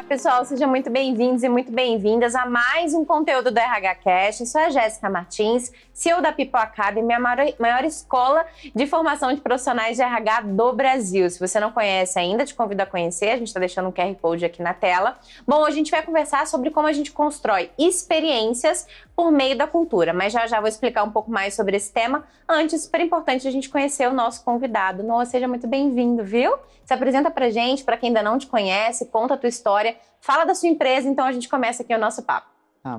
Pessoal, sejam muito bem-vindos e muito bem-vindas a mais um conteúdo do RH Cast. Eu sou a Jéssica Martins, CEO da People Academy, a maior escola de formação de profissionais de RH do Brasil. Se você não conhece ainda, te convido a conhecer, a gente está deixando um QR Code aqui na tela. Bom, a gente vai conversar sobre como a gente constrói experiências por meio da cultura, mas já vou explicar um pouco mais sobre esse tema. Antes, super importante a gente conhecer o nosso convidado. Noah, seja muito bem-vindo, viu? Se apresenta pra gente, para quem ainda não te conhece, conta a tua história, fala da sua empresa, então a gente começa aqui o nosso papo.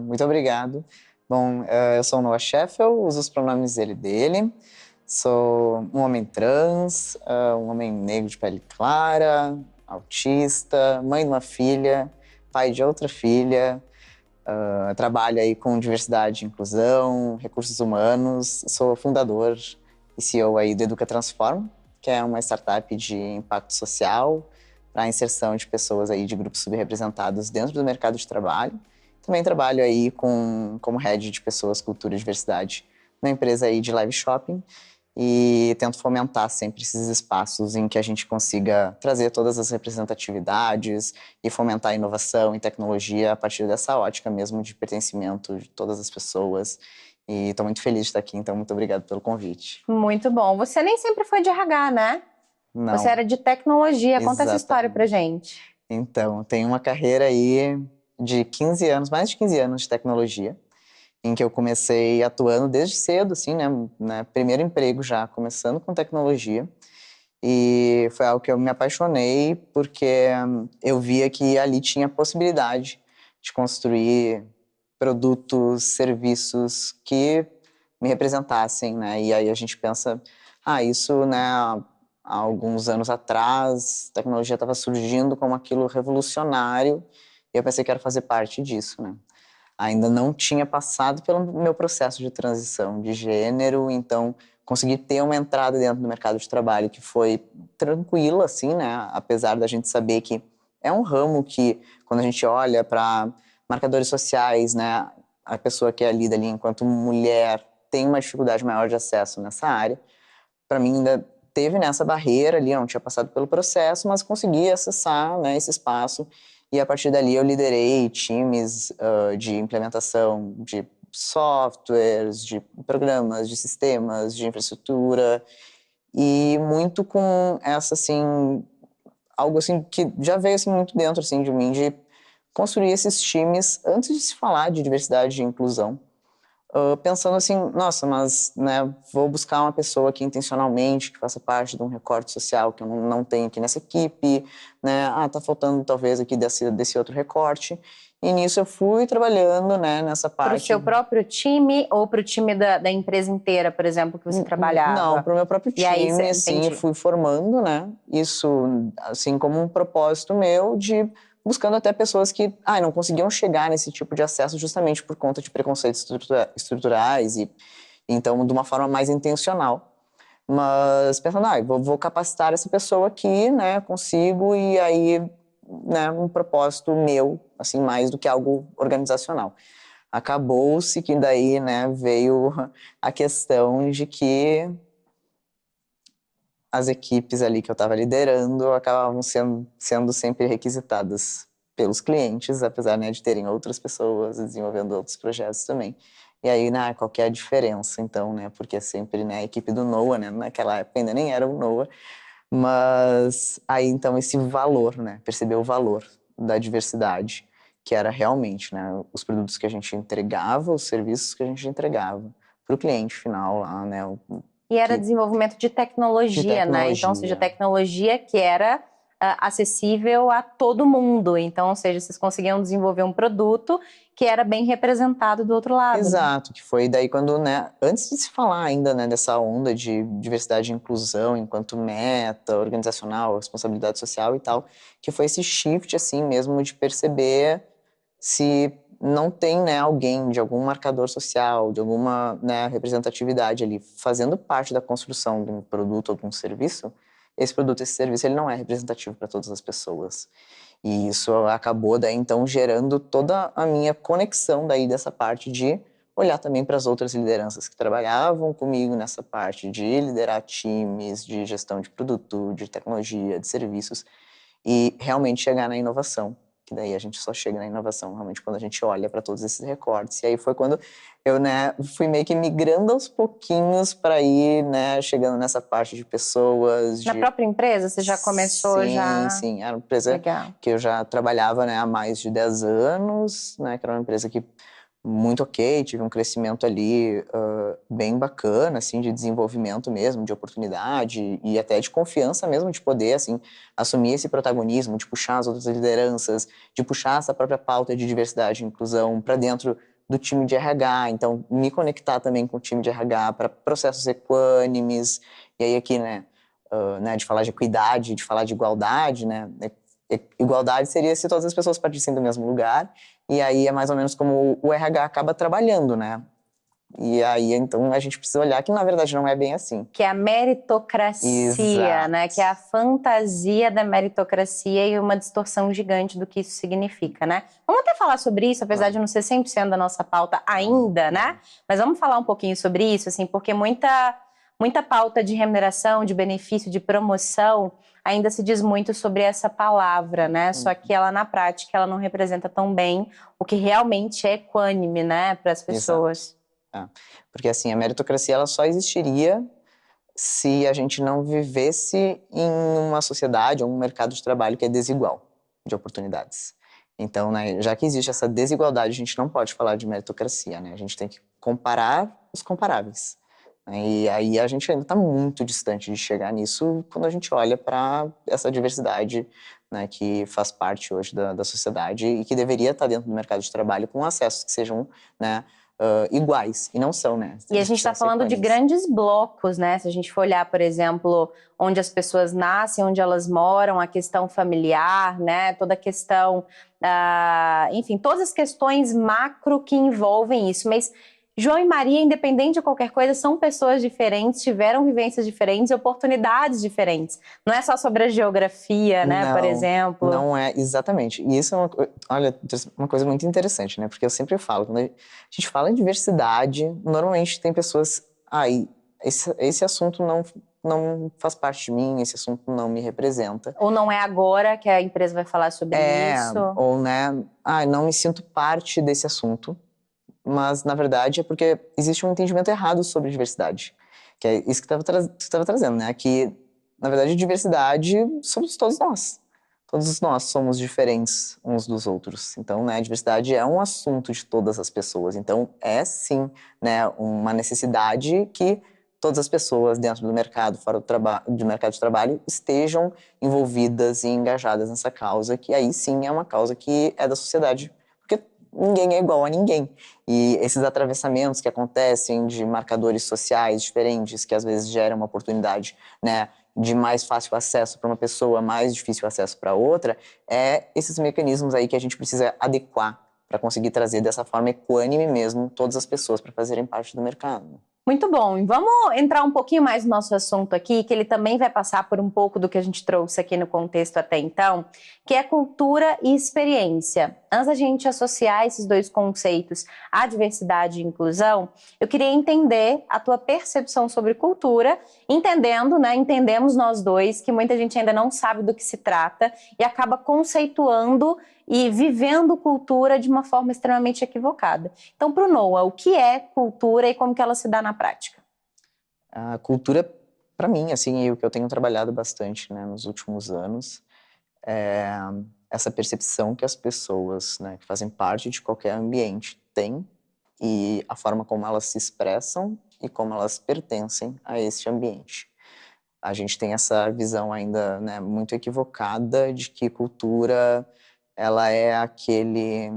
Muito obrigado. Bom, eu sou o Noah Scheffel, uso os pronomes ele e dele. Sou um homem trans, um homem negro de pele clara, autista, mãe de uma filha, pai de outra filha. Trabalho aí com diversidade e inclusão, recursos humanos. Sou fundador e CEO aí do Educa Transforma, que é uma startup de impacto social para a inserção de pessoas aí de grupos subrepresentados dentro do mercado de trabalho. Também trabalho aí como head de pessoas, cultura e diversidade numa empresa aí de live shopping e tento fomentar sempre esses espaços em que a gente consiga trazer todas as representatividades e fomentar a inovação e tecnologia a partir dessa ótica mesmo de pertencimento de todas as pessoas. E estou muito feliz de estar aqui, então muito obrigado pelo convite. Muito bom. Você nem sempre foi de RH, né? Não. Você era de tecnologia. Conta essa história pra gente. Então, tenho uma carreira aí de 15 anos, mais de 15 anos de tecnologia, em que eu comecei atuando desde cedo, assim, né? Primeiro emprego já, começando com tecnologia. E foi algo que eu me apaixonei, porque eu via que ali tinha possibilidade de construir produtos, serviços que me representassem, né? E aí a gente pensa, isso, né, há alguns anos atrás, a tecnologia estava surgindo como aquilo revolucionário, e eu pensei que era fazer parte disso, né? Ainda não tinha passado pelo meu processo de transição de gênero, então consegui ter uma entrada dentro do mercado de trabalho que foi tranquila, assim, né? Apesar da gente saber que é um ramo que, quando a gente olha para marcadores sociais, né? A pessoa que é lida ali enquanto mulher tem uma dificuldade maior de acesso nessa área. Para mim, ainda teve nessa barreira ali, eu não tinha passado pelo processo, mas consegui acessar, né, esse espaço. E a partir dali eu liderei times de implementação de softwares, de programas, de sistemas, de infraestrutura. E muito com essa, assim, algo assim que já veio assim, muito dentro assim, de mim, de construir esses times antes de se falar de diversidade e inclusão. Pensando assim, nossa, mas né, vou buscar uma pessoa que intencionalmente, que faça parte de um recorte social que eu não tenho aqui nessa equipe, né? Tá faltando talvez aqui desse outro recorte. E nisso eu fui trabalhando, né, nessa parte. Para o seu próprio time ou para o time da empresa inteira, por exemplo, que você trabalhava? Não, para o meu próprio time, aí, assim, eu fui formando, né? Isso, assim, como um propósito meu de buscando até pessoas que não conseguiam chegar nesse tipo de acesso justamente por conta de preconceitos estruturais e então de uma forma mais intencional. Mas pensando, vou capacitar essa pessoa aqui, né, consigo, e aí, né, um propósito meu, assim, mais do que algo organizacional. Acabou-se que daí, né, veio a questão de que as equipes ali que eu estava liderando acabavam sendo sempre requisitadas pelos clientes, apesar, né, de terem outras pessoas desenvolvendo outros projetos também. E aí, né, qual que é a diferença, então, né, porque é sempre, né, a equipe do Noah, né, naquela época ainda nem era o Noah, mas aí, então, esse valor, né, perceber o valor da diversidade, que era realmente, né, os produtos que a gente entregava, os serviços que a gente entregava para o cliente final lá, né. E era desenvolvimento de tecnologia, né? Então, ou seja, tecnologia que era acessível a todo mundo. Então, ou seja, vocês conseguiam desenvolver um produto que era bem representado do outro lado. Exato, que foi daí quando, né, antes de se falar ainda, né, dessa onda de diversidade e inclusão enquanto meta organizacional, responsabilidade social e tal, que foi esse shift, assim, mesmo de perceber se não tem, né, alguém de algum marcador social, de alguma, né, representatividade ali, fazendo parte da construção de um produto ou de um serviço, esse produto, esse serviço, ele não é representativo para todas as pessoas. E isso acabou daí então gerando toda a minha conexão daí dessa parte de olhar também para as outras lideranças que trabalhavam comigo nessa parte de liderar times, de gestão de produto, de tecnologia, de serviços e realmente chegar na inovação, que daí a gente só chega na inovação realmente quando a gente olha para todos esses recortes. E aí foi quando eu, né, fui meio que migrando aos pouquinhos para ir, né, chegando nessa parte de pessoas. Na própria empresa, você já começou já? Sim, era uma empresa Legal. que eu já trabalhava, né, há mais de 10 anos, né, que era uma empresa que muito ok, tive um crescimento ali bem bacana, assim, de desenvolvimento mesmo, de oportunidade e até de confiança mesmo, de poder, assim, assumir esse protagonismo, de puxar as outras lideranças, de puxar essa própria pauta de diversidade e inclusão para dentro do time de RH, então me conectar também com o time de RH para processos equânimes, e aí aqui, né, de falar de equidade, de falar de igualdade, né, igualdade seria se todas as pessoas partissem do mesmo lugar, e aí é mais ou menos como o RH acaba trabalhando, né? E aí, então, a gente precisa olhar que, na verdade, não é bem assim. Que é a meritocracia, Exato. né? Que é a fantasia da meritocracia e uma distorção gigante do que isso significa, né? Vamos até falar sobre isso, apesar de não ser 100% da nossa pauta ainda, né? Mas vamos falar um pouquinho sobre isso, assim, porque muita pauta de remuneração, de benefício, de promoção, ainda se diz muito sobre essa palavra, né? Só que ela, na prática, ela não representa tão bem o que realmente é equânime, né, para as pessoas. Porque, assim, a meritocracia, ela só existiria se a gente não vivesse em uma sociedade ou um mercado de trabalho que é desigual de oportunidades. Então, né, já que existe essa desigualdade, a gente não pode falar de meritocracia, né? A gente tem que comparar os comparáveis. E aí a gente ainda está muito distante de chegar nisso quando a gente olha para essa diversidade, né, que faz parte hoje da sociedade e que deveria estar dentro do mercado de trabalho com acessos que sejam, né, iguais, e não são, né? E a gente está falando de grandes blocos, né? Se a gente for olhar, por exemplo, onde as pessoas nascem, onde elas moram, a questão familiar, né? Toda a questão, enfim, todas as questões macro que envolvem isso. Mas João e Maria, independente de qualquer coisa, são pessoas diferentes, tiveram vivências diferentes e oportunidades diferentes. Não é só sobre a geografia, né, Não, por exemplo. Não é, exatamente. E isso é uma coisa muito interessante, né? Porque eu sempre falo, quando a gente fala em diversidade, normalmente tem pessoas, esse assunto não faz parte de mim, esse assunto não me representa. Ou não é agora que a empresa vai falar sobre isso. Ou, né, não me sinto parte desse assunto. Mas, na verdade, é porque existe um entendimento errado sobre diversidade. Que é isso que você estava trazendo, né? Que, na verdade, diversidade somos todos nós. Todos nós somos diferentes uns dos outros. Então, né, a diversidade é um assunto de todas as pessoas. Então, é sim, né, uma necessidade que todas as pessoas dentro do mercado, fora do mercado de trabalho, estejam envolvidas e engajadas nessa causa, que aí sim é uma causa que é da sociedade. Porque ninguém é igual a ninguém. E esses atravessamentos que acontecem de marcadores sociais diferentes, que às vezes geram uma oportunidade, né, de mais fácil acesso para uma pessoa, mais difícil acesso para outra, esses mecanismos aí que a gente precisa adequar para conseguir trazer dessa forma equânime mesmo todas as pessoas para fazerem parte do mercado. Muito bom. E vamos entrar um pouquinho mais no nosso assunto aqui, que ele também vai passar por um pouco do que a gente trouxe aqui no contexto até então, que é cultura e experiência. Antes da gente associar esses dois conceitos, a diversidade e inclusão, eu queria entender a tua percepção sobre cultura, entendendo, né, entendemos nós dois que muita gente ainda não sabe do que se trata e acaba conceituando e vivendo cultura de uma forma extremamente equivocada. Então, para o Noah, o que é cultura e como que ela se dá na prática? A cultura, para mim, assim, e o que eu tenho trabalhado bastante, né, nos últimos anos, é essa percepção que as pessoas, né, que fazem parte de qualquer ambiente têm e a forma como elas se expressam e como elas pertencem a esse ambiente. A gente tem essa visão ainda, né, muito equivocada de que cultura ela é aquele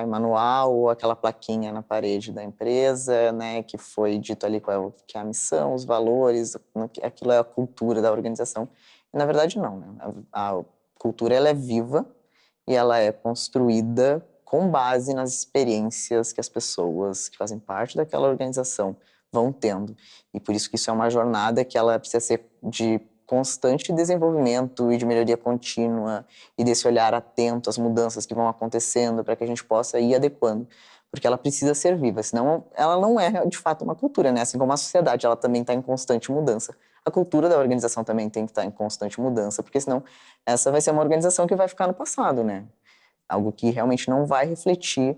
manual ou aquela plaquinha na parede da empresa, né, que foi dito ali que é a missão, os valores, aquilo é a cultura da organização. E, na verdade, não, né? A cultura ela é viva e ela é construída com base nas experiências que as pessoas que fazem parte daquela organização vão tendo. E por isso que isso é uma jornada que ela precisa ser de constante desenvolvimento e de melhoria contínua e desse olhar atento às mudanças que vão acontecendo para que a gente possa ir adequando, porque ela precisa ser viva, senão ela não é de fato uma cultura, né? Assim como a sociedade, ela também está em constante mudança. A cultura da organização também tem que estar em constante mudança, porque senão essa vai ser uma organização que vai ficar no passado, né? Algo que realmente não vai refletir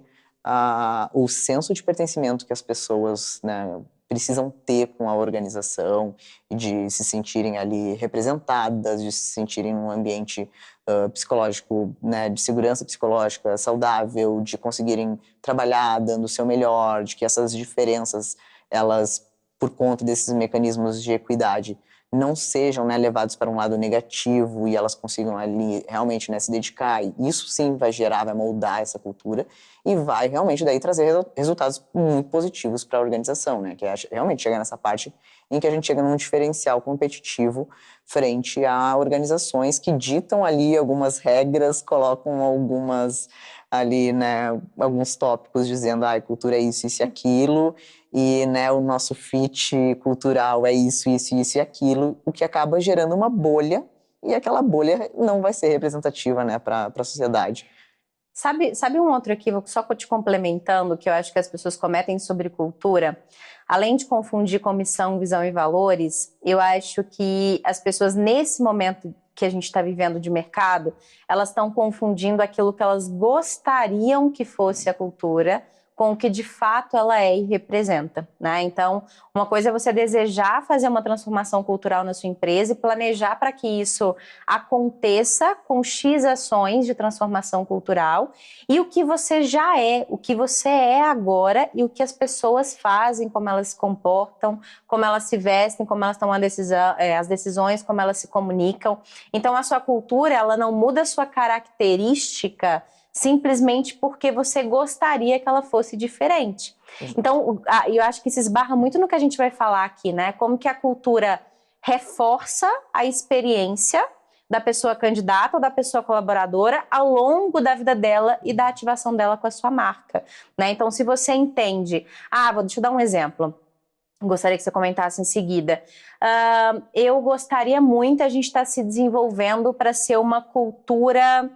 o senso de pertencimento que as pessoas, né, precisam ter com a organização, e de se sentirem ali representadas, de se sentirem num ambiente psicológico, né, de segurança psicológica saudável, de conseguirem trabalhar dando o seu melhor, de que essas diferenças, elas, por conta desses mecanismos de equidade, não sejam, né, levados para um lado negativo e elas consigam ali realmente, né, se dedicar. E isso sim vai gerar, vai moldar essa cultura e vai realmente daí trazer resultados muito positivos para a organização, né, que é realmente chegar nessa parte em que a gente chega num diferencial competitivo frente a organizações que ditam ali algumas regras, colocam algumas ali, né, alguns tópicos dizendo, cultura é isso, isso e aquilo, e, né, o nosso fit cultural é isso, isso, isso e aquilo, o que acaba gerando uma bolha, e aquela bolha não vai ser representativa, né, para a sociedade. Sabe um outro equívoco, só te complementando, que eu acho que as pessoas cometem sobre cultura? Além de confundir com missão, visão e valores, eu acho que as pessoas, nesse momento que a gente está vivendo de mercado, elas estão confundindo aquilo que elas gostariam que fosse a cultura com o que de fato ela é e representa, né? Então, uma coisa é você desejar fazer uma transformação cultural na sua empresa e planejar para que isso aconteça com X ações de transformação cultural, e o que você já é, o que você é agora e o que as pessoas fazem, como elas se comportam, como elas se vestem, como elas tomam as decisões, como elas se comunicam. Então, a sua cultura, ela não muda a sua característica simplesmente porque você gostaria que ela fosse diferente. Então, eu acho que se esbarra muito no que a gente vai falar aqui, né? Como que a cultura reforça a experiência da pessoa candidata ou da pessoa colaboradora ao longo da vida dela e da ativação dela com a sua marca, né? Então, se você entende... deixa eu dar um exemplo. Gostaria que você comentasse em seguida. Eu gostaria muito, a gente está se desenvolvendo para ser uma cultura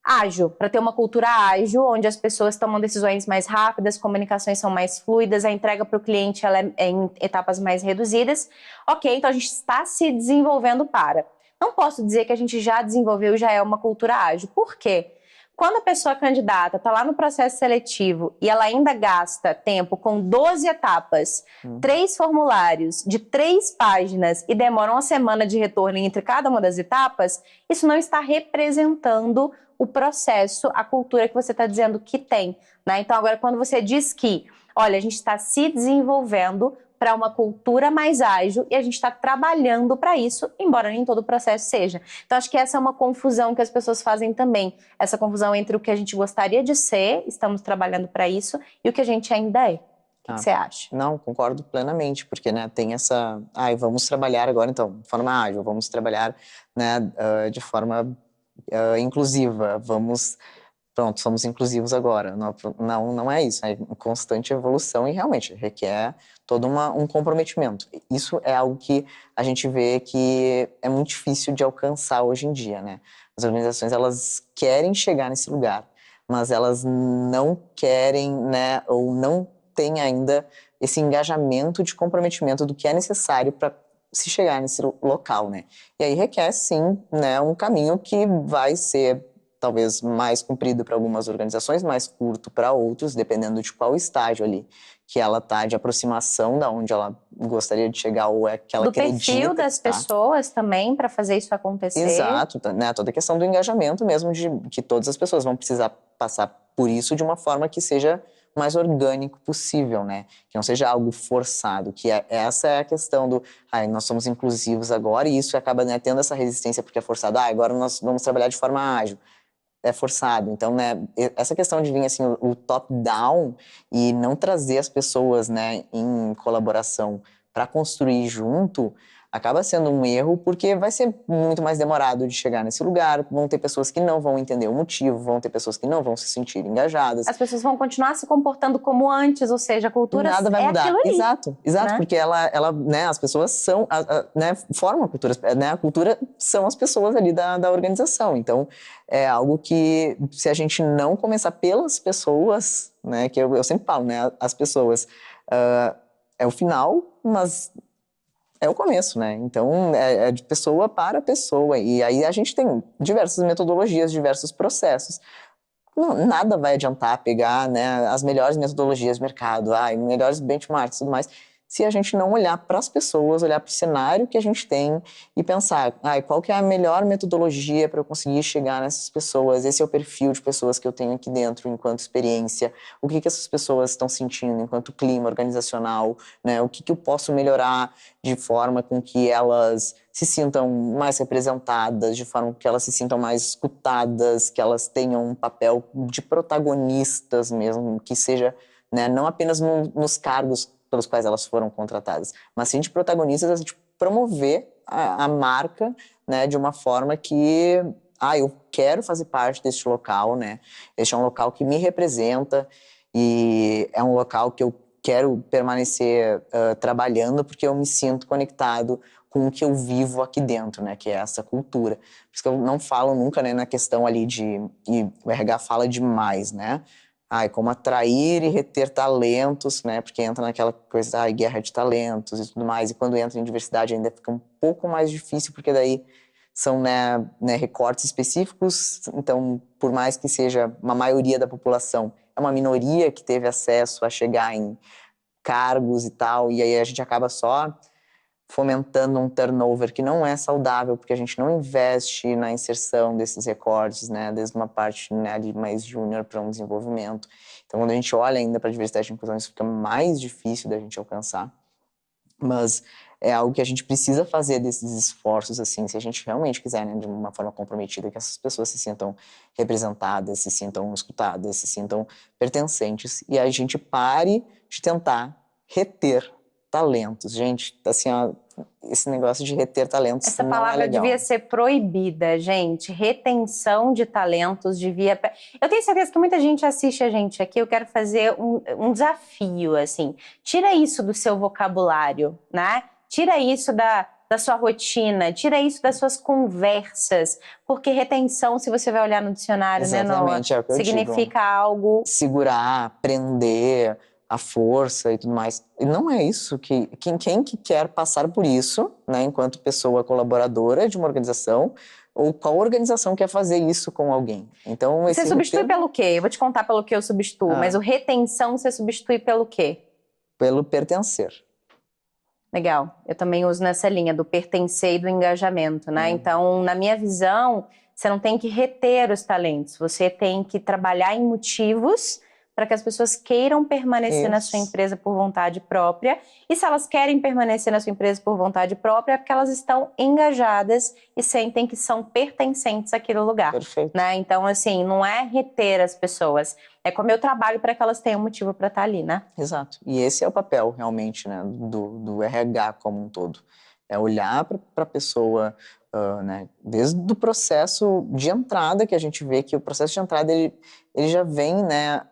ágil, para ter uma cultura ágil, onde as pessoas tomam decisões mais rápidas, comunicações são mais fluidas, a entrega para o cliente ela é em etapas mais reduzidas. Ok, então a gente está se desenvolvendo para. Não posso dizer que a gente já desenvolveu e já é uma cultura ágil. Por quê? Quando a pessoa candidata está lá no processo seletivo e ela ainda gasta tempo com 12 etapas, 3 formulários de 3 páginas e demora uma semana de retorno entre cada uma das etapas, isso não está representando o processo, a cultura que você está dizendo que tem, né? Então, agora, quando você diz que, olha, a gente está se desenvolvendo para uma cultura mais ágil e a gente está trabalhando para isso, embora nem todo o processo seja. Então, acho que essa é uma confusão que as pessoas fazem também. Essa confusão entre o que a gente gostaria de ser, estamos trabalhando para isso, e o que a gente ainda é. O que você acha? Não, concordo plenamente, porque, né, tem essa... vamos trabalhar agora, então, de forma ágil, vamos trabalhar, né, de forma inclusiva, pronto, somos inclusivos agora. Não é isso, é constante evolução e realmente requer todo um comprometimento. Isso é algo que a gente vê que é muito difícil de alcançar hoje em dia, né? As organizações, elas querem chegar nesse lugar, mas elas não querem, né, ou não têm ainda esse engajamento de comprometimento do que é necessário para se chegar nesse local, né? E aí requer, sim, né, um caminho que vai ser talvez mais comprido para algumas organizações, mais curto para outros, dependendo de qual estágio ali que ela está de aproximação da onde ela gostaria de chegar ou é que ela acredita. Do perfil das pessoas também, para fazer isso acontecer. Exato, né? Toda a questão do engajamento mesmo, de que todas as pessoas vão precisar passar por isso de uma forma que seja mais orgânico possível, né? Que não seja algo forçado, essa é a questão do, nós somos inclusivos agora, e isso acaba, né, tendo essa resistência porque é forçado, agora nós vamos trabalhar de forma ágil. É forçado. Então, né, essa questão de vir assim, o top-down e não trazer as pessoas, né, em colaboração para construir junto, acaba sendo um erro, porque vai ser muito mais demorado de chegar nesse lugar, vão ter pessoas que não vão entender o motivo, vão ter pessoas que não vão se sentir engajadas. As pessoas vão continuar se comportando como antes, ou seja, a cultura nada vai mudar. Aquilo ali, exato, né? Porque ela, né, as pessoas são, né, formam a cultura, né, a cultura são as pessoas ali da organização, então é algo que, se a gente não começar pelas pessoas, né, que eu sempre falo, né, as pessoas, é o final, mas é o começo, né? Então, é de pessoa para pessoa. E aí a gente tem diversas metodologias, diversos processos nada vai adiantar pegar, né, as melhores metodologias de mercado, melhores benchmarks e tudo mais, se a gente não olhar para as pessoas, olhar para o cenário que a gente tem e pensar, qual que é a melhor metodologia para eu conseguir chegar nessas pessoas, esse é o perfil de pessoas que eu tenho aqui dentro enquanto experiência, o que essas pessoas estão sentindo enquanto clima organizacional, né, o que eu posso melhorar de forma com que elas se sintam mais representadas, de forma que elas se sintam mais escutadas, que elas tenham um papel de protagonistas mesmo, que seja, né, não apenas nos cargos pelos quais elas foram contratadas, mas sim de protagonistas, de promover a marca, né, de uma forma que, eu quero fazer parte deste local, né, este é um local que me representa e é um local que eu quero permanecer trabalhando porque eu me sinto conectado com o que eu vivo aqui dentro, né, que é essa cultura. Por isso que eu não falo nunca, né, na questão ali e o RH fala demais, né, como atrair e reter talentos, né? Porque entra naquela coisa, guerra de talentos e tudo mais. E quando entra em diversidade ainda fica um pouco mais difícil, porque daí são, né, recortes específicos. Então, por mais que seja uma maioria da população, é uma minoria que teve acesso a chegar em cargos e tal. E aí a gente acaba só fomentando um turnover que não é saudável, porque a gente não investe na inserção desses recortes, né, desde uma parte, né, ali mais júnior para um desenvolvimento. Então, quando a gente olha ainda para a diversidade e inclusão, isso fica mais difícil da gente alcançar. Mas é algo que a gente precisa fazer desses esforços, assim, se a gente realmente quiser, né, de uma forma comprometida, que essas pessoas se sintam representadas, se sintam escutadas, se sintam pertencentes, e a gente pare de tentar reter talentos. Gente, assim, esse negócio de reter talentos Essa não é palavra legal. devia ser proibida, gente. Retenção de talentos devia... Eu tenho certeza que muita gente assiste a gente aqui. Eu quero fazer um desafio, assim. Tira isso do seu vocabulário, né? Tira isso da sua rotina, tira isso das suas conversas. Porque retenção, se você vai olhar no dicionário, Exatamente, né, é o que eu significa digo. algo... Segurar, prender, a força e tudo mais. E não é isso que quem que quer passar por isso, né, enquanto pessoa colaboradora de uma organização, ou qual organização quer fazer isso com alguém. Então, Você substitui pelo quê? Eu vou te contar pelo que eu substituo, mas o retenção você substitui pelo quê? Pelo pertencer. Legal, eu também uso nessa linha do pertencer e do engajamento, né? Então, na minha visão, você não tem que reter os talentos, você tem que trabalhar em motivos para que as pessoas queiram permanecer na sua empresa por vontade própria. E se elas querem permanecer na sua empresa por vontade própria, é porque elas estão engajadas e sentem que são pertencentes àquele lugar. Perfeito. Né? Então, assim, não é reter as pessoas, é como eu trabalho para que elas tenham motivo para estar ali, né? Exato. E esse é o papel, realmente, né, do RH como um todo. É olhar para a pessoa, né, desde o processo de entrada, que a gente vê que o processo de entrada, ele já vem, né,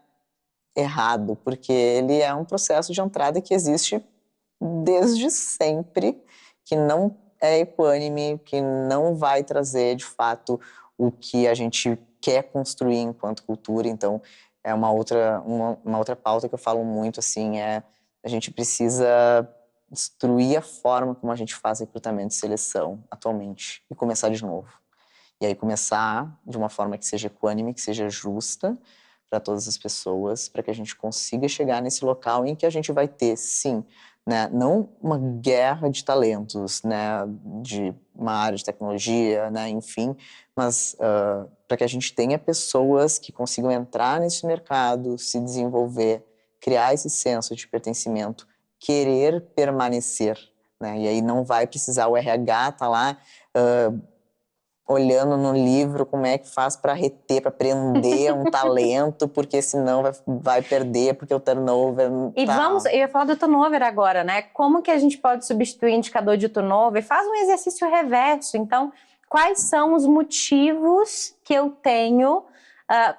errado, porque ele é um processo de entrada que existe desde sempre, que não é equânime, que não vai trazer, de fato, o que a gente quer construir enquanto cultura. Então, é uma outra pauta que eu falo muito, assim, a gente precisa destruir a forma como a gente faz recrutamento e seleção atualmente e começar de novo. E aí começar de uma forma que seja equânime, que seja justa para todas as pessoas, para que a gente consiga chegar nesse local em que a gente vai ter, sim, né, não uma guerra de talentos, né, de uma área de tecnologia, né, enfim, mas para que a gente tenha pessoas que consigam entrar nesse mercado, se desenvolver, criar esse senso de pertencimento, querer permanecer, né, e aí não vai precisar o RH estar lá olhando no livro como é que faz para reter, para prender um talento, porque senão vai perder, porque o turnover E tá... eu ia falar do turnover agora, né? Como que a gente pode substituir o indicador de turnover? Faz um exercício reverso. Então, quais são os motivos que eu tenho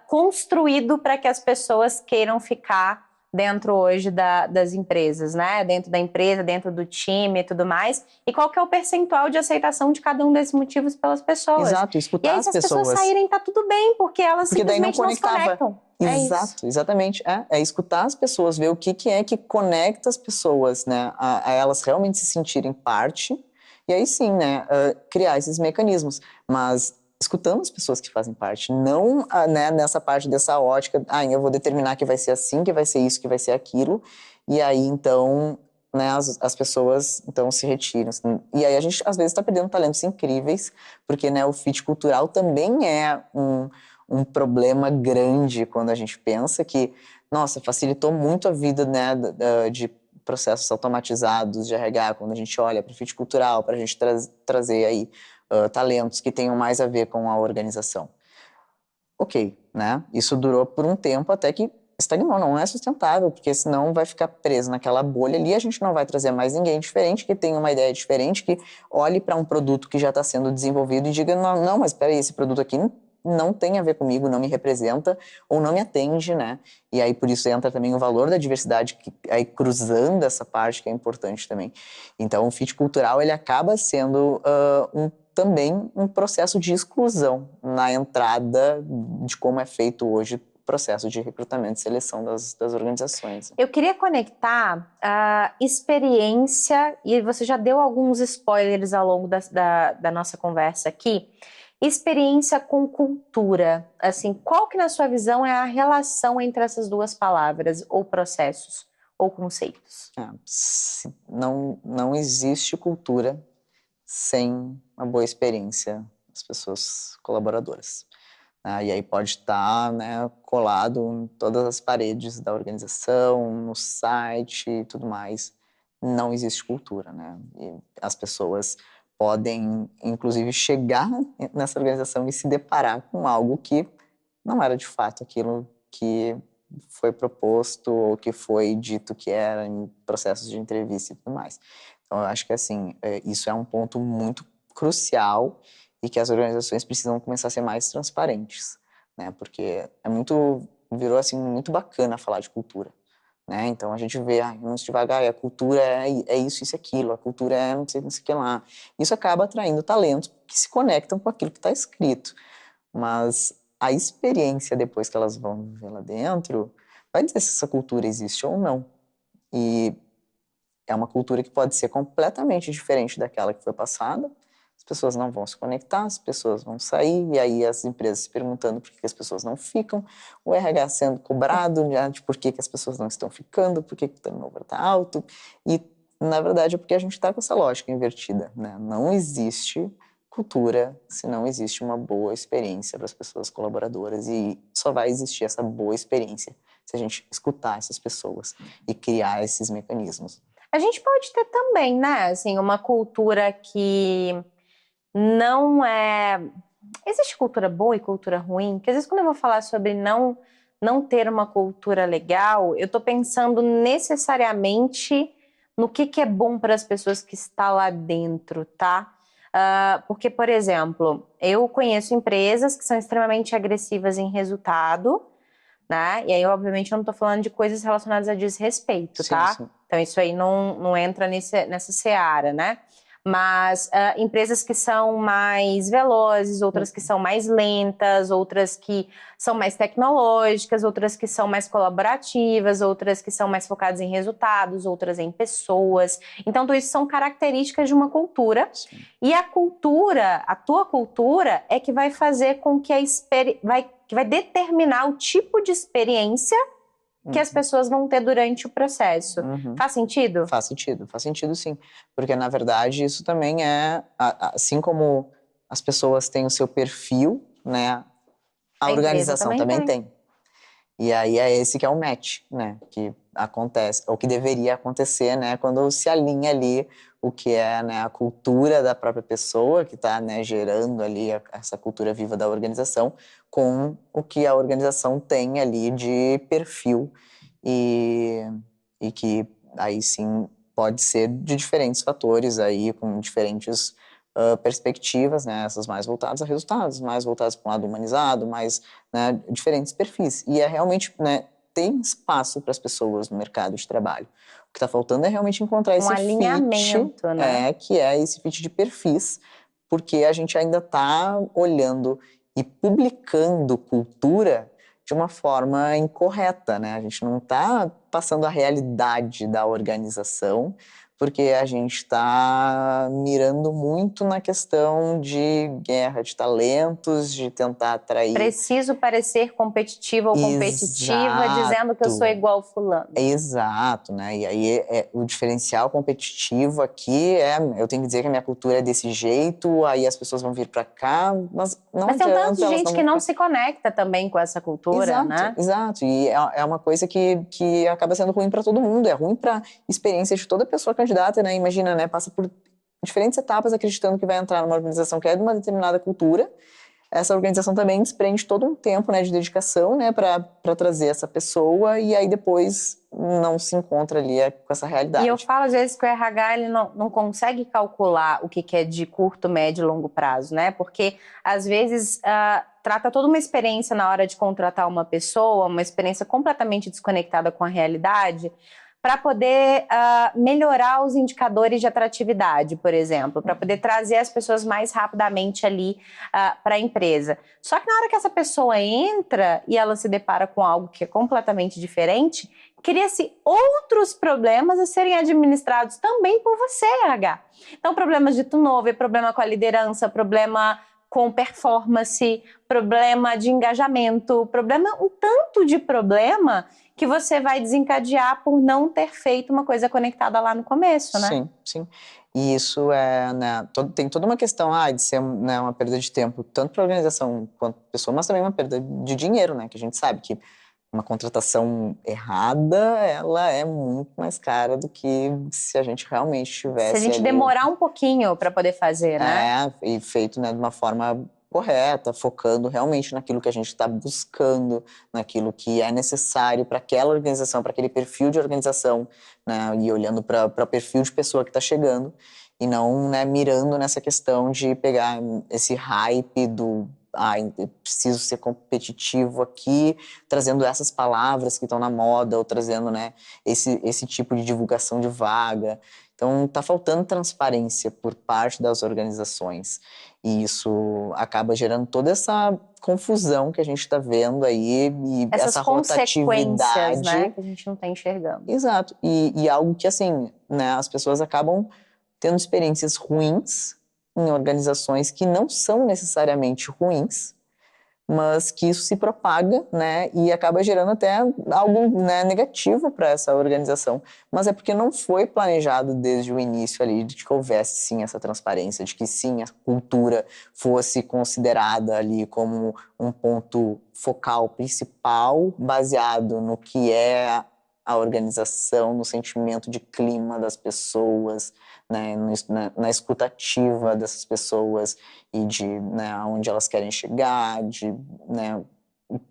construído para que as pessoas queiram ficar dentro hoje das empresas, né? Dentro da empresa, dentro do time e tudo mais. E qual que é o percentual de aceitação de cada um desses motivos pelas pessoas. Exato, escutar as pessoas. E aí, se as pessoas saírem, tá tudo bem, porque elas simplesmente não se conectam. Exato, exatamente. É escutar as pessoas, ver o que é que conecta as pessoas, né? A elas realmente se sentirem parte. E aí sim, né? Criar esses mecanismos. Mas escutando as pessoas que fazem parte, não né, nessa parte dessa ótica, eu vou determinar que vai ser assim, que vai ser isso, que vai ser aquilo, e aí então, né, as pessoas então se retiram. Assim. E aí a gente às vezes está perdendo talentos incríveis, porque né, o fit cultural também é um problema grande quando a gente pensa que, nossa, facilitou muito a vida né, de processos automatizados de RH, quando a gente olha para o fit cultural, para a gente trazer aí talentos que tenham mais a ver com a organização. Ok, né? Isso durou por um tempo até que estagnou, não é sustentável, porque senão vai ficar preso naquela bolha ali, a gente não vai trazer mais ninguém diferente, que tenha uma ideia diferente, que olhe para um produto que já está sendo desenvolvido e diga, não, não, mas peraí, esse produto aqui não tem a ver comigo, não me representa ou não me atende, né? E aí por isso entra também o valor da diversidade, aí cruzando essa parte que é importante também. Então o fit cultural, ele acaba sendo também um processo de exclusão na entrada de como é feito hoje o processo de recrutamento e seleção das organizações. Eu queria conectar a experiência, e você já deu alguns spoilers ao longo da nossa conversa aqui, experiência com cultura. Assim, qual que na sua visão é a relação entre essas duas palavras, ou processos, ou conceitos? Não existe cultura sem uma boa experiência das pessoas colaboradoras. E aí pode estar né, colado em todas as paredes da organização, no site e tudo mais. Não existe cultura, né? E as pessoas podem, inclusive, chegar nessa organização e se deparar com algo que não era de fato aquilo que foi proposto ou que foi dito que era em processos de entrevista e tudo mais. Então, eu acho que, assim, isso é um ponto muito crucial e que as organizações precisam começar a ser mais transparentes, né? Porque virou, assim, muito bacana falar de cultura, né? Então, a gente vê, vamos devagar, a cultura é isso, isso e aquilo, a cultura é não sei o que lá. Isso acaba atraindo talentos que se conectam com aquilo que está escrito. Mas a experiência depois que elas vão viver lá dentro vai dizer se essa cultura existe ou não. E é uma cultura que pode ser completamente diferente daquela que foi passada. As pessoas não vão se conectar, as pessoas vão sair, e aí as empresas se perguntando por que as pessoas não ficam, o RH sendo cobrado de por que as pessoas não estão ficando, por que o turnover está alto. E, na verdade, é porque a gente está com essa lógica invertida, né? Não existe cultura se não existe uma boa experiência para as pessoas colaboradoras, e só vai existir essa boa experiência se a gente escutar essas pessoas e criar esses mecanismos. A gente pode ter também, né, assim, uma cultura que não é... Existe cultura boa e cultura ruim? Porque às vezes quando eu vou falar sobre não ter uma cultura legal, eu tô pensando necessariamente no que é bom para as pessoas que estão lá dentro, tá? Porque, por exemplo, eu conheço empresas que são extremamente agressivas em resultado, né? E aí, obviamente, eu não tô falando de coisas relacionadas a desrespeito, Sim, tá? sim. Então, isso aí não entra nessa seara, né? Mas empresas que são mais velozes, outras que são mais lentas, outras que são mais tecnológicas, outras que são mais colaborativas, outras que são mais focadas em resultados, outras em pessoas. Então, tudo isso são características de uma cultura. Sim. E a tua cultura, é que vai fazer com que que vai determinar o tipo de experiência que as pessoas vão ter durante o processo. Faz sentido? Faz sentido sim. Porque, na verdade, isso também assim como as pessoas têm o seu perfil, né? A organização também tem. E aí é esse que é o match, né? Que acontece, ou que deveria acontecer, né? Quando se alinha ali o que é, né, a cultura da própria pessoa, que está, né, gerando ali essa cultura viva da organização, com o que a organização tem ali de perfil e que aí sim pode ser de diferentes fatores aí, com diferentes perspectivas, né, essas mais voltadas a resultados, mais voltadas para um lado humanizado, mais, né, diferentes perfis. E é realmente, né, tem espaço para as pessoas no mercado de trabalho. O que está faltando é realmente encontrar esse alinhamento, fit, né? que é esse fit de perfis, porque a gente ainda está olhando e publicando cultura de uma forma incorreta, né? A gente não está passando a realidade da organização, porque a gente está mirando muito na questão de guerra de talentos, de tentar atrair... Preciso parecer competitiva ou competitiva, dizendo que eu sou igual fulano. Exato, né? E aí o diferencial competitivo aqui eu tenho que dizer que a minha cultura é desse jeito, aí as pessoas vão vir para cá, mas não Mas tem um tanto de adianta, gente que não se conecta também com essa cultura, né? Exato, e é uma coisa que acaba sendo ruim para todo mundo, é ruim para experiência de toda pessoa candidata, né? Imagina, né? Passa por diferentes etapas acreditando que vai entrar numa organização que é de uma determinada cultura. Essa organização também desprende todo um tempo, né, de dedicação, né, para trazer essa pessoa, e aí depois não se encontra ali com essa realidade. E eu falo às vezes que o RH ele não consegue calcular o que é de curto, médio e longo prazo, né? Porque às vezes trata toda uma experiência na hora de contratar uma pessoa, uma experiência completamente desconectada com a realidade, para poder melhorar os indicadores de atratividade, por exemplo, para poder trazer as pessoas mais rapidamente ali para a empresa. Só que na hora que essa pessoa entra e ela se depara com algo que é completamente diferente, cria-se outros problemas a serem administrados também por você, RH. Então, problemas de turnover, problema com a liderança, problema com performance, problema de engajamento, um tanto de problema que você vai desencadear por não ter feito uma coisa conectada lá no começo, né? Sim, sim. E isso né, tem toda uma questão de ser, né, uma perda de tempo, tanto para a organização quanto para a pessoa, mas também uma perda de dinheiro, né? Que a gente sabe que uma contratação errada, ela é muito mais cara do que se a gente realmente tivesse... Se a gente demorar um pouquinho para poder fazer, né? E feito, né, de uma forma correta, focando realmente naquilo que a gente está buscando, naquilo que é necessário para aquela organização, para aquele perfil de organização, né, e olhando para o perfil de pessoa que está chegando, e não, né, mirando nessa questão de pegar esse hype do eu preciso ser competitivo aqui, trazendo essas palavras que estão na moda, ou trazendo, né, esse tipo de divulgação de vaga. Então, está faltando transparência por parte das organizações. E isso acaba gerando toda essa confusão que a gente está vendo aí, e essas essa rotatividade, né, que a gente não está enxergando. Exato. E algo que, assim, né, as pessoas acabam tendo experiências ruins em organizações que não são necessariamente ruins, mas que isso se propaga, né, e acaba gerando até algo, né, negativo para essa organização. Mas é porque não foi planejado desde o início ali, de que houvesse sim essa transparência, de que sim a cultura fosse considerada ali como um ponto focal principal, baseado no que é a organização, no sentimento de clima das pessoas, né, na escutativa dessas pessoas e de, né, onde elas querem chegar, de, né,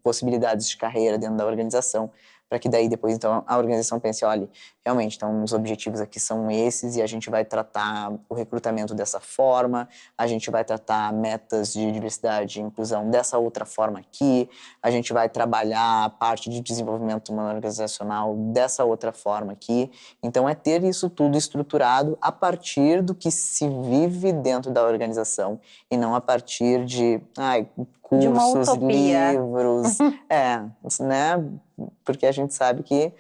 possibilidades de carreira dentro da organização, para que daí depois então a organização pense, olha, realmente, então os objetivos aqui são esses e a gente vai tratar o recrutamento dessa forma, a gente vai tratar metas de diversidade e inclusão dessa outra forma aqui, a gente vai trabalhar a parte de desenvolvimento humano organizacional dessa outra forma aqui. Então é ter isso tudo estruturado a partir do que se vive dentro da organização e não a partir de cursos, livros, né? Porque a gente sabe que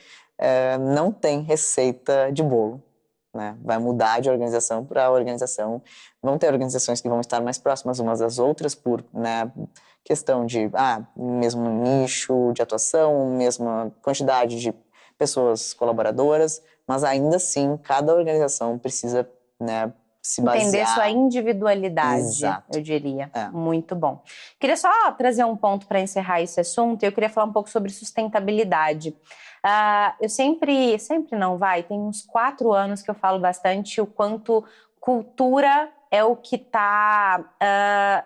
não tem receita de bolo, né? Vai mudar de organização para organização. Vão ter organizações que vão estar mais próximas umas das outras por, né, questão de mesmo nicho de atuação, mesma quantidade de pessoas colaboradoras, mas ainda assim cada organização precisa, né, se basear... Entender sua individualidade, Exato. Eu diria. Muito bom. Queria só trazer um ponto para encerrar esse assunto. Eu queria falar um pouco sobre sustentabilidade. Eu sempre não, tem uns 4 anos que eu falo bastante o quanto cultura é o que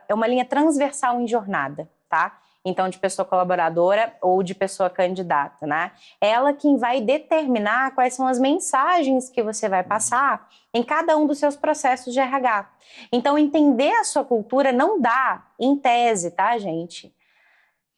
é uma linha transversal em jornada, tá? Então, de pessoa colaboradora ou de pessoa candidata, né? Ela quem vai determinar quais são as mensagens que você vai passar em cada um dos seus processos de RH. Então, entender a sua cultura não dá em tese, tá, gente?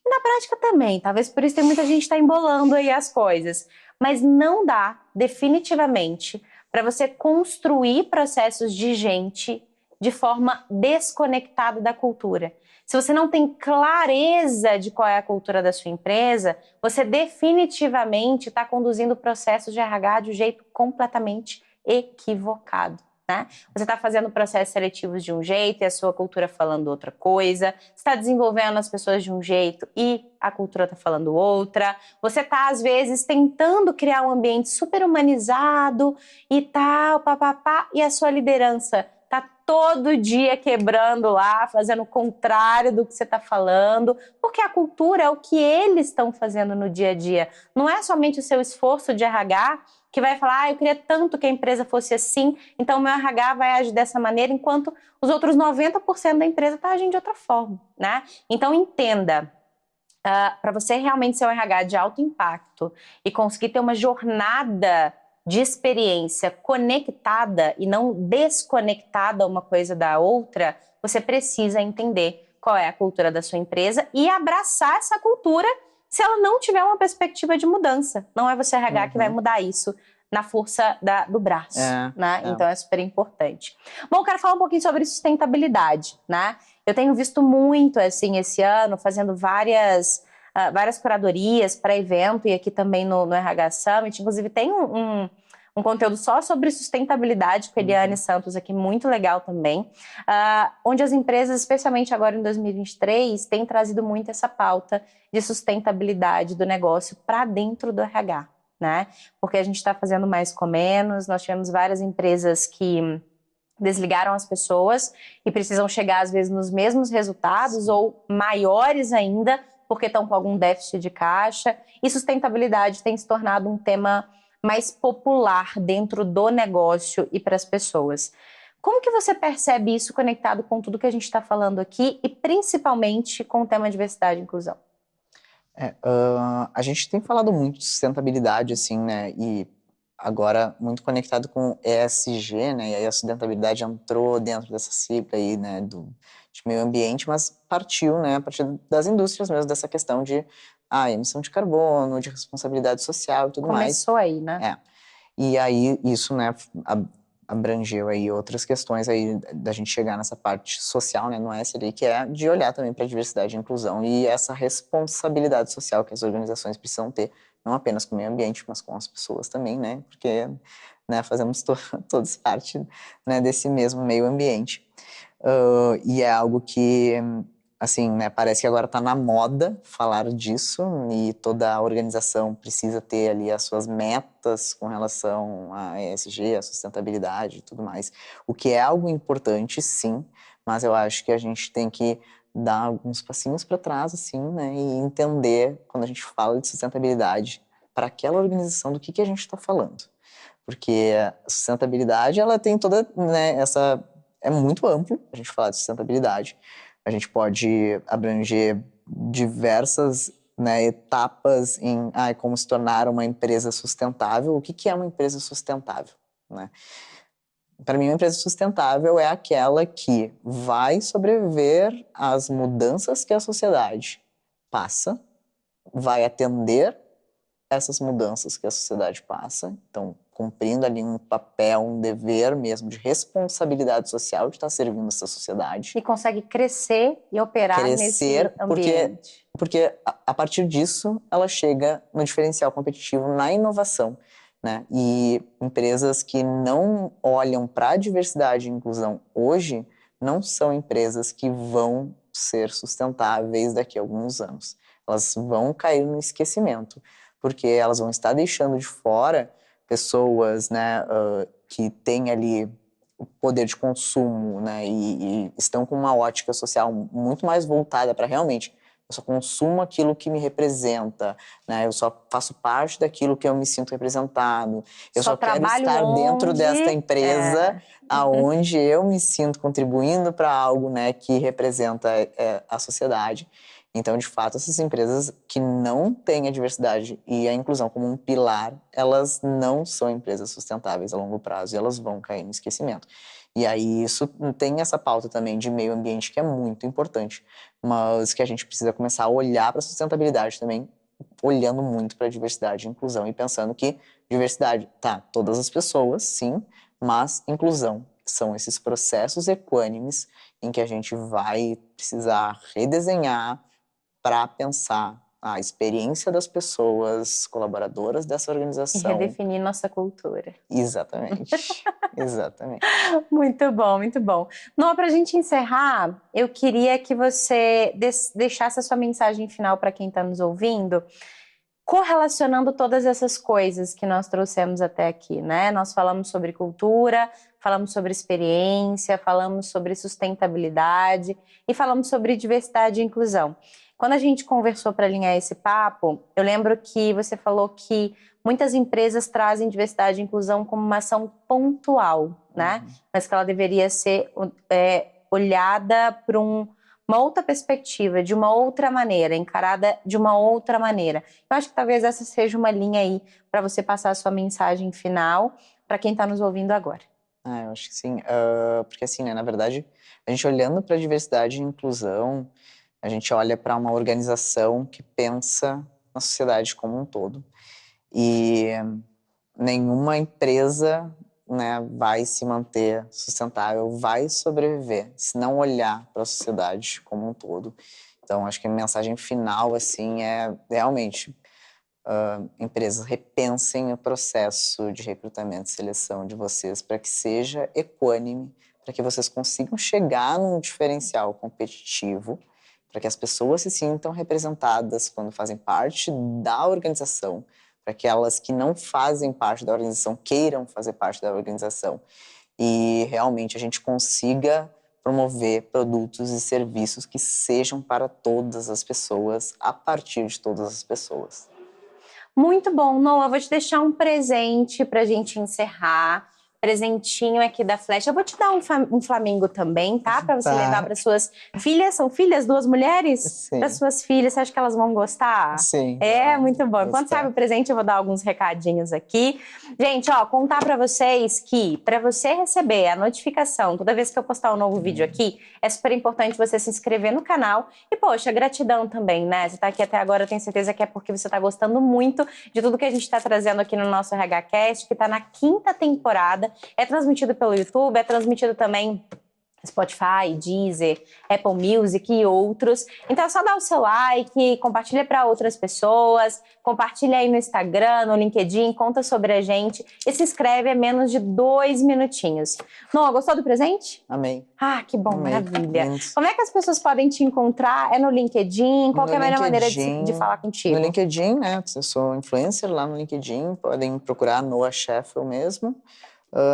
E na prática também, talvez por isso tem muita gente que está embolando aí as coisas. Mas não dá, definitivamente, para você construir processos de gente de forma desconectada da cultura. Se você não tem clareza de qual é a cultura da sua empresa, você definitivamente está conduzindo o processo de RH de um jeito completamente equivocado, né? Você está fazendo processos seletivos de um jeito e a sua cultura falando outra coisa. Você está desenvolvendo as pessoas de um jeito e a cultura está falando outra. Você está, às vezes, tentando criar um ambiente super humanizado e tal, papapá, e a sua liderança está todo dia quebrando lá, fazendo o contrário do que você está falando, porque a cultura é o que eles estão fazendo no dia a dia. Não é somente o seu esforço de RH que vai falar, eu queria tanto que a empresa fosse assim, então o meu RH vai agir dessa maneira, enquanto os outros 90% da empresa está agindo de outra forma, né? Então entenda, para você realmente ser um RH de alto impacto e conseguir ter uma jornada de experiência conectada e não desconectada uma coisa da outra, você precisa entender qual é a cultura da sua empresa e abraçar essa cultura se ela não tiver uma perspectiva de mudança. Não é você RH que vai mudar isso na força do braço, né? Então é super importante. Bom, eu quero falar um pouquinho sobre sustentabilidade, né? Eu tenho visto muito, assim, esse ano, fazendo várias curadorias para evento e aqui também no RH Summit. Inclusive, tem um conteúdo só sobre sustentabilidade com a Eliane Santos aqui, muito legal também, onde as empresas, especialmente agora em 2023, têm trazido muito essa pauta de sustentabilidade do negócio para dentro do RH, né? Porque a gente está fazendo mais com menos, nós tivemos várias empresas que desligaram as pessoas e precisam chegar, às vezes, nos mesmos resultados ou maiores ainda, porque estão com algum déficit de caixa. E sustentabilidade tem se tornado um tema mais popular dentro do negócio e para as pessoas. Como que você percebe isso conectado com tudo que a gente está falando aqui e principalmente com o tema diversidade e inclusão? A gente tem falado muito de sustentabilidade, assim, né, e agora muito conectado com ESG, né, e aí a sustentabilidade entrou dentro dessa sigla aí, né, de meio ambiente, mas partiu, né, a partir das indústrias mesmo, dessa questão de emissão de carbono, de responsabilidade social e tudo mais. Começou aí, né? E aí isso, né, abrangeu aí outras questões aí da gente chegar nessa parte social, né, no S ali, que é de olhar também para a diversidade e inclusão e essa responsabilidade social que as organizações precisam ter, não apenas com o meio ambiente, mas com as pessoas também, né, porque, né, fazemos todos parte, né, desse mesmo meio ambiente. E é algo que, assim, né, parece que agora está na moda falar disso e toda a organização precisa ter ali as suas metas com relação a ESG, a sustentabilidade e tudo mais. O que é algo importante, sim, mas eu acho que a gente tem que dar alguns passinhos para trás, assim, né, e entender, quando a gente fala de sustentabilidade, para aquela organização do que a gente está falando. Porque a sustentabilidade, ela tem toda, né, essa... É muito amplo a gente falar de sustentabilidade. A gente pode abranger diversas, né, etapas em como se tornar uma empresa sustentável. O que é uma empresa sustentável, né? Para mim, uma empresa sustentável é aquela que vai sobreviver às mudanças que a sociedade passa, vai atender essas mudanças que a sociedade passa, então cumprindo ali um papel, um dever mesmo de responsabilidade social de estar servindo essa sociedade. E consegue crescer e operar nesse ambiente. Porque a partir disso ela chega no diferencial competitivo na inovação, né? E empresas que não olham para a diversidade e inclusão hoje não são empresas que vão ser sustentáveis daqui a alguns anos. Elas vão cair no esquecimento, porque elas vão estar deixando de fora pessoas, né, que têm ali o poder de consumo, né, e estão com uma ótica social muito mais voltada para realmente eu só consumo aquilo que me representa, né, eu só faço parte daquilo que eu me sinto representado, eu só quero estar dentro desta empresa aonde eu me sinto contribuindo para algo, né, que representa a sociedade. Então, de fato, essas empresas que não têm a diversidade e a inclusão como um pilar, elas não são empresas sustentáveis a longo prazo e elas vão cair no esquecimento. E aí isso tem essa pauta também de meio ambiente que é muito importante, mas que a gente precisa começar a olhar para a sustentabilidade também, olhando muito para a diversidade e inclusão e pensando que diversidade, todas as pessoas, sim, mas inclusão são esses processos equânimes em que a gente vai precisar redesenhar para pensar a experiência das pessoas colaboradoras dessa E organização. redefinir nossa cultura. Exatamente, exatamente. Muito bom, muito bom. Noa, para a gente encerrar, eu queria que você deixasse a sua mensagem final para quem está nos ouvindo, correlacionando todas essas coisas que nós trouxemos até aqui, né? Nós falamos sobre cultura, falamos sobre experiência, falamos sobre sustentabilidade e falamos sobre diversidade e inclusão. Quando a gente conversou para alinhar esse papo, eu lembro que você falou que muitas empresas trazem diversidade e inclusão como uma ação pontual, né? Mas que ela deveria ser olhada por uma outra perspectiva, de uma outra maneira, encarada de uma outra maneira. Eu acho que talvez essa seja uma linha aí para você passar a sua mensagem final para quem está nos ouvindo agora. Eu acho que sim, porque assim, né, na verdade, a gente olhando para a diversidade e inclusão, a gente olha para uma organização que pensa na sociedade como um todo. E nenhuma empresa, né, vai se manter sustentável, vai sobreviver, se não olhar para a sociedade como um todo. Então, acho que a mensagem final, assim, é realmente empresas repensem o processo de recrutamento e seleção de vocês para que seja equânime, para que vocês consigam chegar num diferencial competitivo, para que as pessoas se sintam representadas quando fazem parte da organização, para que elas que não fazem parte da organização queiram fazer parte da organização e realmente a gente consiga promover produtos e serviços que sejam para todas as pessoas, a partir de todas as pessoas. Muito bom, Noa. Vou te deixar um presente para a gente encerrar. Presentinho aqui da Flash. Eu vou te dar um Flamengo também, tá? Para você levar para suas filhas. São filhas, duas mulheres? Sim. Para suas filhas. Você acha que elas vão gostar? Sim. Muito bom. Enquanto sabe o presente, eu vou dar alguns recadinhos aqui. Gente, contar para vocês que para você receber a notificação toda vez que eu postar um novo vídeo aqui, é super importante você se inscrever no canal. E, poxa, gratidão também, né? Você tá aqui até agora, eu tenho certeza que é porque você tá gostando muito de tudo que a gente tá trazendo aqui no nosso RHCast, que tá na 5ª temporada. É transmitido pelo YouTube, é transmitido também Spotify, Deezer, Apple Music e outros. Então é só dar o seu like, compartilha para outras pessoas, compartilha aí no Instagram, no LinkedIn, conta sobre a gente e se inscreve, é menos de 2 minutinhos. Noa, gostou do presente? Amei. Ah, que bom, Amei. maravilha. Lindo. Como é que as pessoas podem te encontrar? É no LinkedIn? Qual que é a melhor maneira de falar contigo? No LinkedIn, né? Eu sou influencer lá no LinkedIn, podem procurar Noa Sheffield mesmo.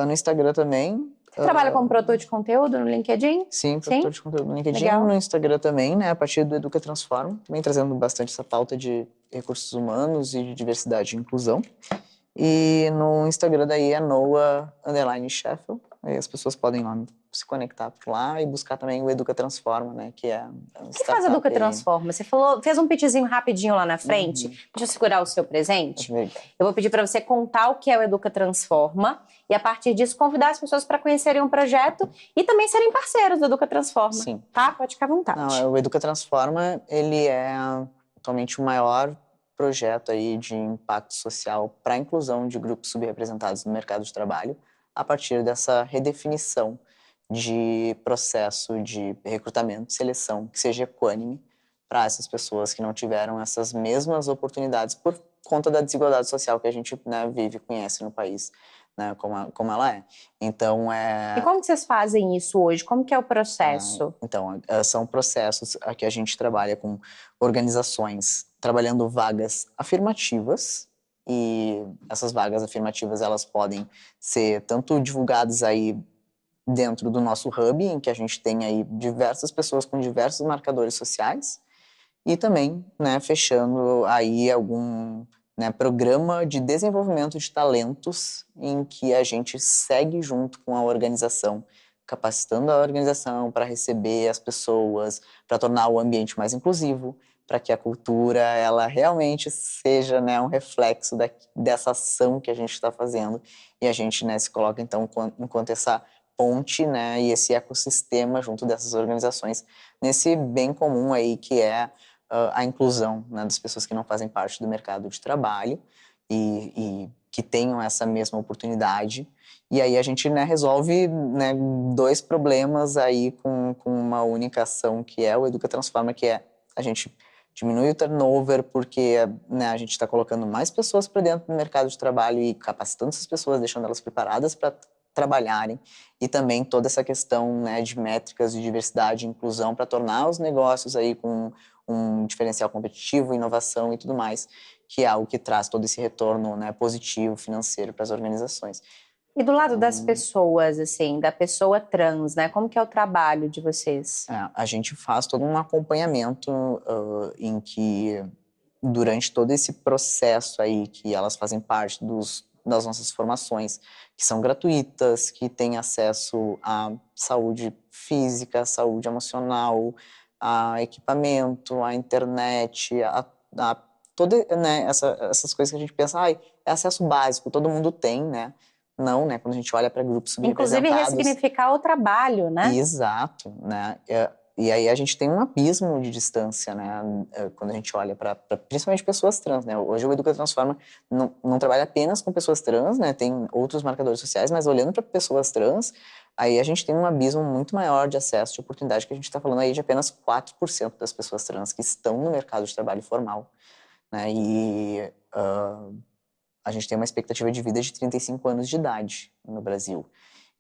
No Instagram também. Você trabalha como produtor de conteúdo no LinkedIn? Sim, produtor de conteúdo no LinkedIn. Legal. No Instagram também, né? A partir do Educa Transforma, também trazendo bastante essa pauta de recursos humanos e de diversidade e inclusão. E no Instagram daí é Noa_Sheffield. Aí as pessoas podem lá se conectar por lá e buscar também o Educa Transforma, né? Que é o que faz a Educa Transforma? Você fez um pitchzinho rapidinho lá na frente. Deixa eu segurar o seu presente. Eu vou pedir para você contar o que é o Educa Transforma e, a partir disso, convidar as pessoas para conhecerem o projeto e também serem parceiros do Educa Transforma. Sim. Tá? Pode ficar à vontade. Não, o Educa Transforma, ele é atualmente o maior projeto aí de impacto social para a inclusão de grupos subrepresentados no mercado de trabalho, a partir dessa redefinição de processo de recrutamento e seleção que seja equânime para essas pessoas que não tiveram essas mesmas oportunidades por conta da desigualdade social que a gente, né, vive e conhece no país, né, como ela é. Então, E como que vocês fazem isso hoje? Como que é o processo? Então, são processos que a gente trabalha com organizações trabalhando vagas afirmativas, e essas vagas afirmativas elas podem ser tanto divulgadas aí dentro do nosso hub, em que a gente tem aí diversas pessoas com diversos marcadores sociais, e também, né, fechando aí algum, né, programa de desenvolvimento de talentos em que a gente segue junto com a organização, capacitando a organização para receber as pessoas, para tornar o ambiente mais inclusivo, para que a cultura ela realmente seja, né, um reflexo dessa ação que a gente está fazendo, e a gente, né, se coloca então enquanto essa ponte, né, e esse ecossistema junto dessas organizações nesse bem comum aí que é a inclusão, né, das pessoas que não fazem parte do mercado de trabalho e que tenham essa mesma oportunidade. E aí a gente, né, resolve, né, 2 problemas aí com uma única ação, que é o Educa Transforma, que é a gente diminui o turnover porque, né, a gente está colocando mais pessoas para dentro do mercado de trabalho e capacitando essas pessoas, deixando elas preparadas para trabalharem, e também toda essa questão, né, de métricas de diversidade e inclusão para tornar os negócios aí com um diferencial competitivo, inovação e tudo mais, que é algo que traz todo esse retorno, né, positivo financeiro para as organizações. E do lado das pessoas, assim, da pessoa trans, né? Como que é o trabalho de vocês? A gente faz todo um acompanhamento em que, durante todo esse processo aí, que elas fazem parte das nossas formações, que são gratuitas, que têm acesso à saúde física, saúde emocional, a equipamento, à internet, a todas, né, essas coisas que a gente pensa, é acesso básico, todo mundo tem, né? Não, né? Quando a gente olha para grupos Inclusive subrepresentados. ressignificar o trabalho, né? Exato, né? E aí a gente tem um abismo de distância, né? Quando a gente olha para principalmente pessoas trans, né? Hoje o Educa Transforma não trabalha apenas com pessoas trans, né? Tem outros marcadores sociais, mas olhando para pessoas trans, aí a gente tem um abismo muito maior de acesso, de oportunidade, que a gente está falando aí de apenas 4% das pessoas trans que estão no mercado de trabalho formal, né? E a gente tem uma expectativa de vida de 35 anos de idade no Brasil,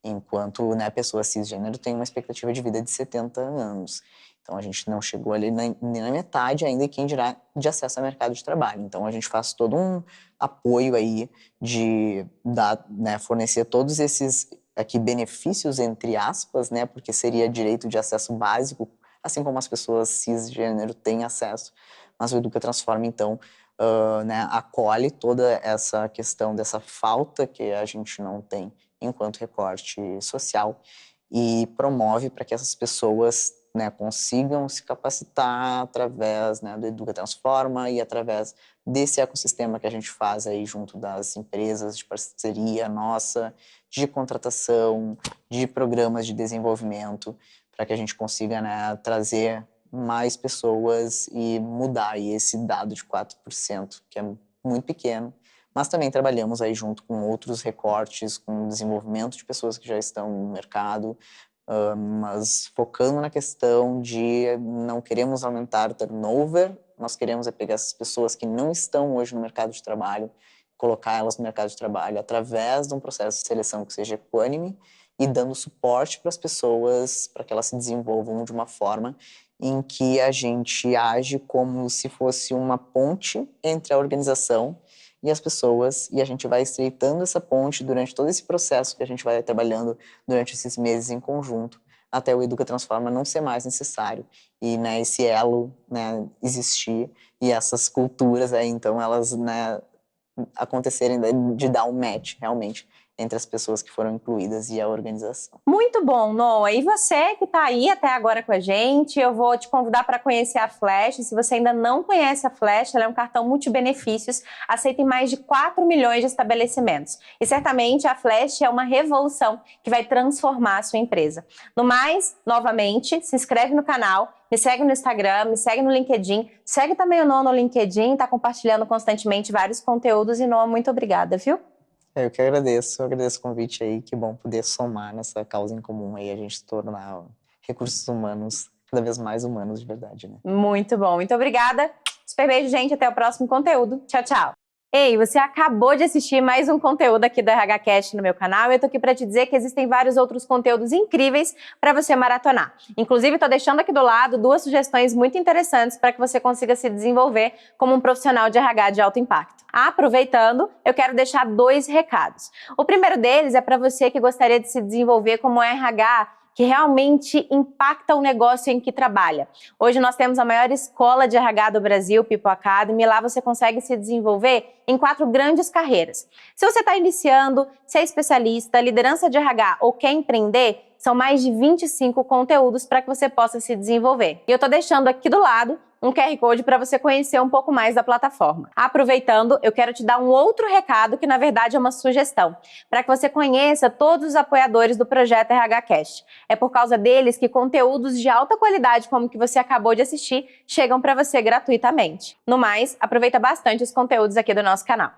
enquanto, né, a pessoa cisgênero tem uma expectativa de vida de 70 anos. Então, a gente não chegou ali nem na metade ainda, e quem dirá de acesso ao mercado de trabalho. Então, a gente faz todo um apoio aí de dar, né, fornecer todos esses aqui benefícios, entre aspas, né, porque seria direito de acesso básico, assim como as pessoas cisgênero têm acesso, mas o Educa Transforma, então, né, acolhe toda essa questão dessa falta que a gente não tem enquanto recorte social e promove para que essas pessoas, né, consigam se capacitar através, né, do Educa Transforma e através desse ecossistema que a gente faz aí junto das empresas de parceria nossa, de contratação, de programas de desenvolvimento, para que a gente consiga, né, trazer mais pessoas e mudar aí esse dado de 4%, que é muito pequeno, mas também trabalhamos aí junto com outros recortes, com o desenvolvimento de pessoas que já estão no mercado, mas focando na questão de não queremos aumentar o turnover, nós queremos pegar essas pessoas que não estão hoje no mercado de trabalho, colocar elas no mercado de trabalho através de um processo de seleção que seja equânime e dando suporte para as pessoas, para que elas se desenvolvam de uma forma em que a gente age como se fosse uma ponte entre a organização e as pessoas, e a gente vai estreitando essa ponte durante todo esse processo que a gente vai trabalhando durante esses meses em conjunto, até o Educa Transforma não ser mais necessário, e, né, esse elo, né, existir, e essas culturas aí, então, elas, né, acontecerem de dar um match, realmente, entre as pessoas que foram incluídas e a organização. Muito bom, Noah. E você que está aí até agora com a gente, eu vou te convidar para conhecer a Flash. Se você ainda não conhece a Flash, ela é um cartão multibenefícios, aceita em mais de 4 milhões de estabelecimentos. E certamente a Flash é uma revolução que vai transformar a sua empresa. No mais, novamente, se inscreve no canal, me segue no Instagram, me segue no LinkedIn, segue também o Noah no LinkedIn, está compartilhando constantemente vários conteúdos. E Noah, muito obrigada, viu? Eu que agradeço, o convite aí, que bom poder somar nessa causa em comum aí, a gente tornar recursos humanos cada vez mais humanos de verdade, né? Muito bom, muito obrigada. Super beijo, gente, até o próximo conteúdo. Tchau, tchau. Ei, você acabou de assistir mais um conteúdo aqui do RH Cast no meu canal e eu tô aqui para te dizer que existem vários outros conteúdos incríveis para você maratonar. Inclusive, tô deixando aqui do lado 2 sugestões muito interessantes para que você consiga se desenvolver como um profissional de RH de alto impacto. Aproveitando, eu quero deixar 2 recados. O primeiro deles é para você que gostaria de se desenvolver como RH que realmente impacta o negócio em que trabalha. Hoje nós temos a maior escola de RH do Brasil, People Academy, e lá você consegue se desenvolver em 4 grandes carreiras. Se você está iniciando, se é especialista, liderança de RH ou quer empreender, são mais de 25 conteúdos para que você possa se desenvolver. E eu estou deixando aqui do lado um QR Code para você conhecer um pouco mais da plataforma. Aproveitando, eu quero te dar um outro recado que na verdade é uma sugestão, para que você conheça todos os apoiadores do projeto RH Cast. É por causa deles que conteúdos de alta qualidade como o que você acabou de assistir chegam para você gratuitamente. No mais, aproveita bastante os conteúdos aqui do nosso canal.